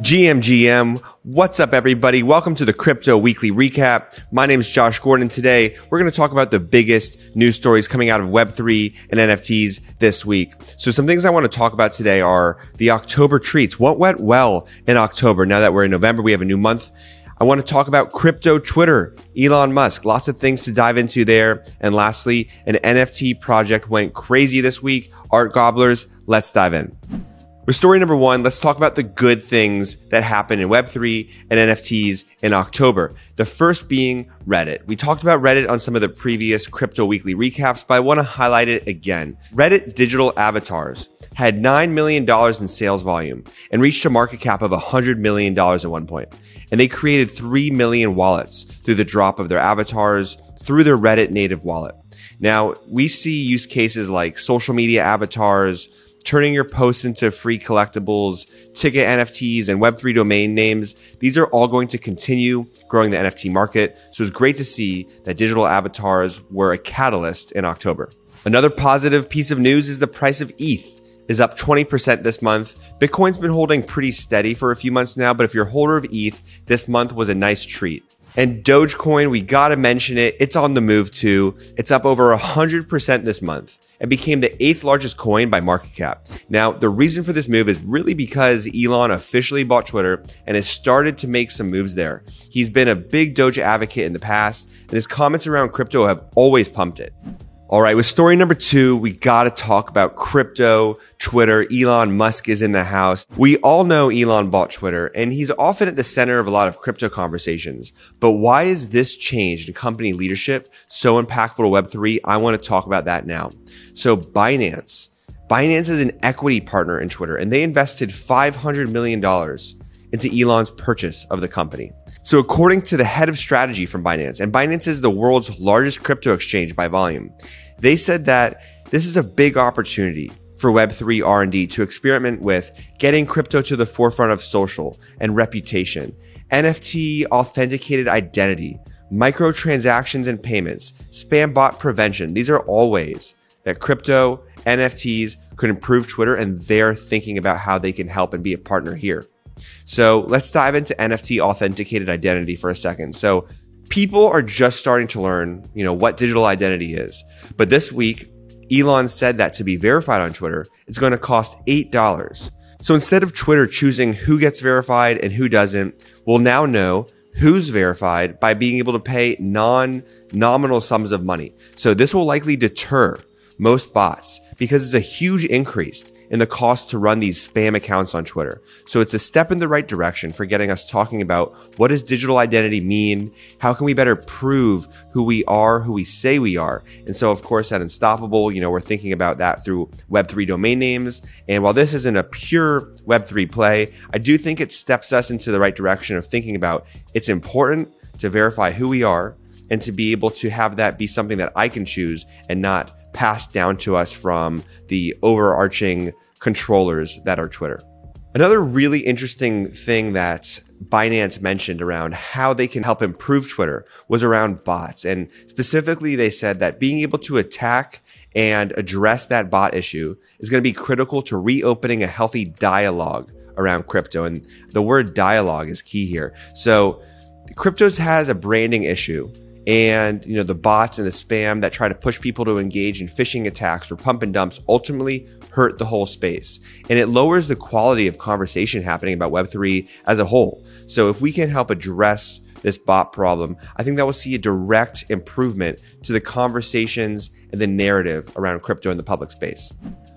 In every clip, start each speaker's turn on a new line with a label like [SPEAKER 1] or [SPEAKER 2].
[SPEAKER 1] GM, what's up everybody? Welcome to the Crypto Weekly Recap. My name is Josh Gordon. Today, we're going to talk about the biggest news stories coming out of Web3 and NFTs this week. So some things I want to talk about today are the October treats. What went well in October? Now that we're in November, we have a new month. I want to talk about crypto Twitter, Elon Musk, lots of things to dive into there. And lastly, an NFT project went crazy this week. Art Gobblers, let's dive in. With story number one, let's talk about the good things that happened in Web3 and NFTs in October. The first being Reddit. We talked about Reddit on some of the previous Crypto Weekly recaps, but I want to highlight it again. Reddit digital avatars had $9 million in sales volume and reached a market cap of $100 million at one point. And they created 3 million wallets through the drop of their avatars through their Reddit native wallet. Now, we see use cases like social media avatars, turning your posts into free collectibles, ticket NFTs, and Web3 domain names. These are all going to continue growing the NFT market. So it's great to see that digital avatars were a catalyst in October. Another positive piece of news is the price of ETH is up 20% this month. Bitcoin's been holding pretty steady for a few months now, but if you're a holder of ETH, this month was a nice treat. And Dogecoin, we gotta mention it. It's on the move too. It's up over 100% this month and became the 8th largest coin by market cap. Now, the reason for this move is really because Elon officially bought Twitter and has started to make some moves there. He's been a big Doge advocate in the past, and his comments around crypto have always pumped it. All right, with story number two, we got to talk about crypto, Twitter. Elon Musk is in the house. We all know Elon bought Twitter, and he's often at the center of a lot of crypto conversations. But why is this change in company leadership so impactful to Web3? I want to talk about that now. So Binance is an equity partner in Twitter, and they invested $500 million into Elon's purchase of the company. So according to the head of strategy from Binance, and Binance is the world's largest crypto exchange by volume, they said that this is a big opportunity for Web3 R&D to experiment with getting crypto to the forefront of social and reputation, NFT authenticated identity, microtransactions and payments, spam bot prevention. These are all ways that crypto, NFTs could improve Twitter, and they're thinking about how they can help and be a partner here. So let's dive into NFT authenticated identity for a second. So people are just starting to learn, what digital identity is. But this week, Elon said that to be verified on Twitter, it's going to cost $8. So instead of Twitter choosing who gets verified and who doesn't, we'll now know who's verified by being able to pay non-nominal sums of money. So this will likely deter most bots because it's a huge increase in the cost to run these spam accounts on Twitter. So it's a step in the right direction for getting us talking about what does digital identity mean? How can we better prove who we are, who we say we are? And so of course at Unstoppable, we're thinking about that through Web3 domain names. And while this isn't a pure Web3 play, I do think it steps us into the right direction of thinking about it's important to verify who we are and to be able to have that be something that I can choose and not passed down to us from the overarching controllers that are Twitter. Another really interesting thing that Binance mentioned around how they can help improve Twitter was around bots. And specifically, they said that being able to attack and address that bot issue is going to be critical to reopening a healthy dialogue around crypto. And the word dialogue is key here. So cryptos has a branding issue. And, the bots and the spam that try to push people to engage in phishing attacks or pump and dumps ultimately hurt the whole space. And it lowers the quality of conversation happening about Web3 as a whole. So if we can help address this bot problem, I think that will see a direct improvement to the conversations and the narrative around crypto in the public space.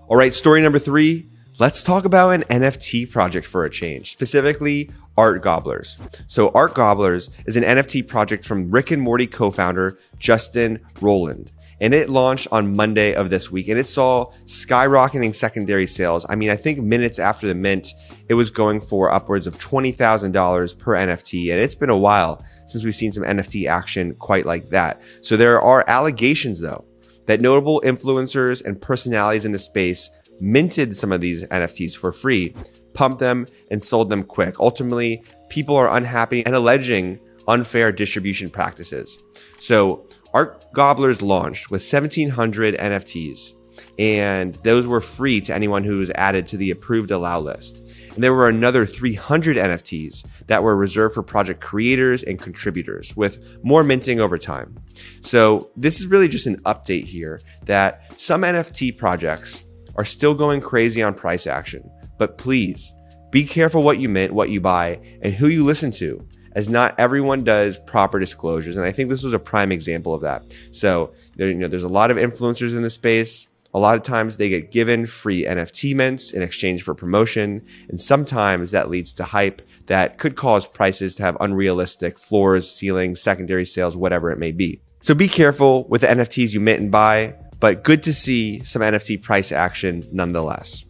[SPEAKER 1] All right, story number three. Let's talk about an NFT project for a change, specifically Art Gobblers. So Art Gobblers is an NFT project from Rick and Morty co-founder Justin Roiland. And it launched on Monday of this week, and it saw skyrocketing secondary sales. I think minutes after the mint, it was going for upwards of $20,000 per NFT. And it's been a while since we've seen some NFT action quite like that. So there are allegations, though, that notable influencers and personalities in the space minted some of these NFTs for free, pumped them, and sold them quick. Ultimately, people are unhappy and alleging unfair distribution practices. So Art Gobblers launched with 1,700 NFTs. and those were free to anyone who was added to the approved allow list. And there were another 300 NFTs that were reserved for project creators and contributors, with more minting over time. So this is really just an update here that some NFT projects are still going crazy on price action. But please be careful what you mint, what you buy, and who you listen to, as not everyone does proper disclosures. And I think this was a prime example of that. So there's a lot of influencers in the space. A lot of times they get given free NFT mints in exchange for promotion, and sometimes that leads to hype that could cause prices to have unrealistic floors, ceilings, secondary sales, whatever it may be. So be careful with the NFTs you mint and buy, but good to see some NFT price action nonetheless.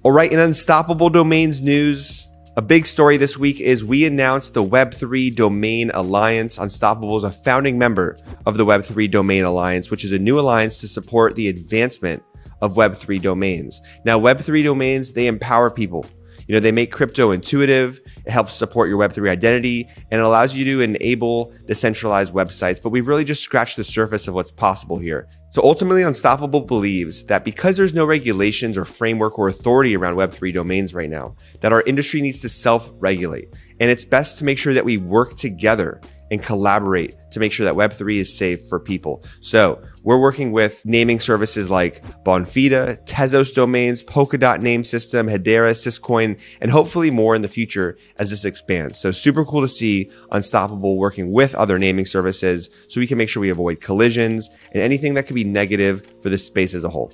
[SPEAKER 1] All right, in Unstoppable Domains news, a big story this week is we announced the Web3 Domain Alliance. Unstoppable is a founding member of the Web3 Domain Alliance, which is a new alliance to support the advancement of Web3 domains. Now, Web3 domains, they empower people. They make crypto intuitive, it helps support your Web3 identity, and it allows you to enable decentralized websites. But we've really just scratched the surface of what's possible here. So ultimately, Unstoppable believes that because there's no regulations or framework or authority around Web3 domains right now, that our industry needs to self-regulate. And it's best to make sure that we work together and collaborate to make sure that Web3 is safe for people. So we're working with naming services like Bonfida, Tezos Domains, Polkadot Name System, Hedera, Syscoin, and hopefully more in the future as this expands. So super cool to see Unstoppable working with other naming services so we can make sure we avoid collisions and anything that could be negative for the space as a whole.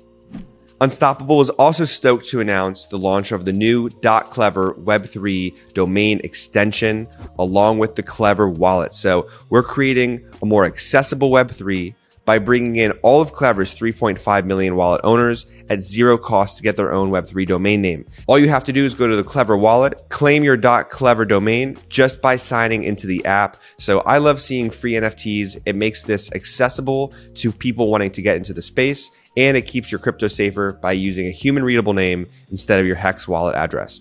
[SPEAKER 1] Unstoppable is also stoked to announce the launch of the new .Klever Web3 domain extension along with the Klever wallet. So we're creating a more accessible Web3 by bringing in all of Klever's 3.5 million wallet owners at zero cost to get their own Web3 domain name. All you have to do is go to the Klever wallet, claim your .Klever domain just by signing into the app. So I love seeing free NFTs. It makes this accessible to people wanting to get into the space, and it keeps your crypto safer by using a human readable name instead of your hex wallet address.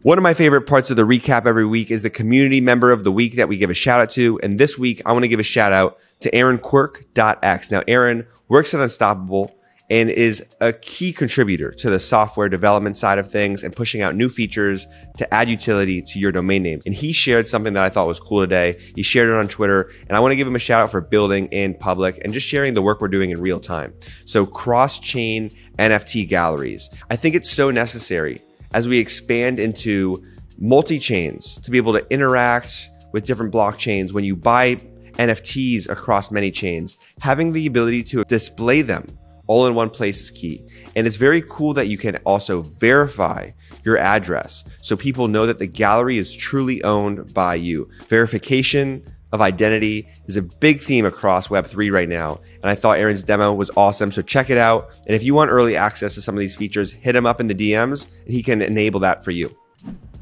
[SPEAKER 1] One of my favorite parts of the recap every week is the community member of the week that we give a shout out to. And this week, I want to give a shout out to AaronQuirk.x. Now, Aaron works at Unstoppable and is a key contributor to the software development side of things and pushing out new features to add utility to your domain names. And he shared something that I thought was cool today. He shared it on Twitter, and I want to give him a shout out for building in public and just sharing the work we're doing in real time. So cross-chain NFT galleries. I think it's so necessary as we expand into multi-chains to be able to interact with different blockchains. When you buy NFTs across many chains, having the ability to display them all in one place is key. And it's very cool that you can also verify your address so people know that the gallery is truly owned by you. Verification of identity is a big theme across Web3 right now. And I thought Aaron's demo was awesome. So check it out. And if you want early access to some of these features, hit him up in the DMs and he can enable that for you.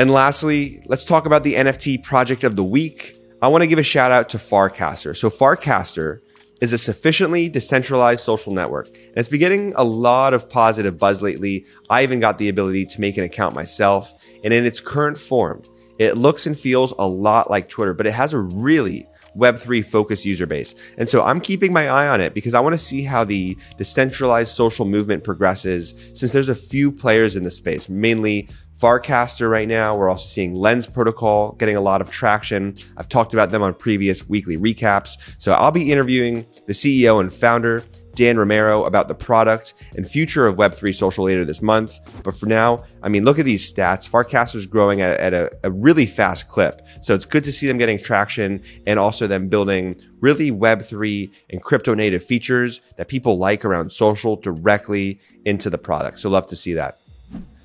[SPEAKER 1] And lastly, let's talk about the NFT project of the week. I want to give a shout out to Farcaster. So Farcaster is a sufficiently decentralized social network, and it's been getting a lot of positive buzz lately. I even got the ability to make an account myself, and in its current form, it looks and feels a lot like Twitter, but it has a really Web3 focused user base. And so I'm keeping my eye on it because I want to see how the decentralized social movement progresses, since there's a few players in the space, mainly Farcaster right now. We're also seeing Lens Protocol getting a lot of traction. I've talked about them on previous weekly recaps. So I'll be interviewing the CEO and founder, Dan Romero, about the product and future of Web3 social later this month. But for now, I mean, look at these stats. Farcaster's growing at a really fast clip. So it's good to see them getting traction and also them building really Web3 and crypto native features that people like around social directly into the product. So love to see that.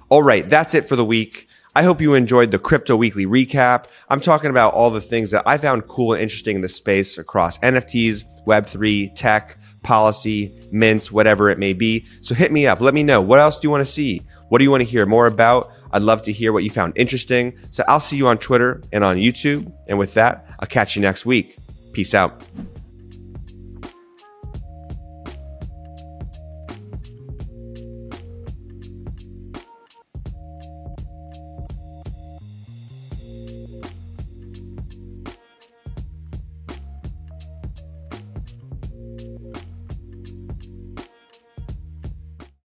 [SPEAKER 1] All right, that's it for the week. I hope you enjoyed the Crypto Weekly Recap. I'm talking about all the things that I found cool and interesting in this space across NFTs, Web3, tech, policy, mints, whatever it may be. So hit me up. Let me know. What else do you want to see? What do you want to hear more about? I'd love to hear what you found interesting. So I'll see you on Twitter and on YouTube. And with that, I'll catch you next week. Peace out.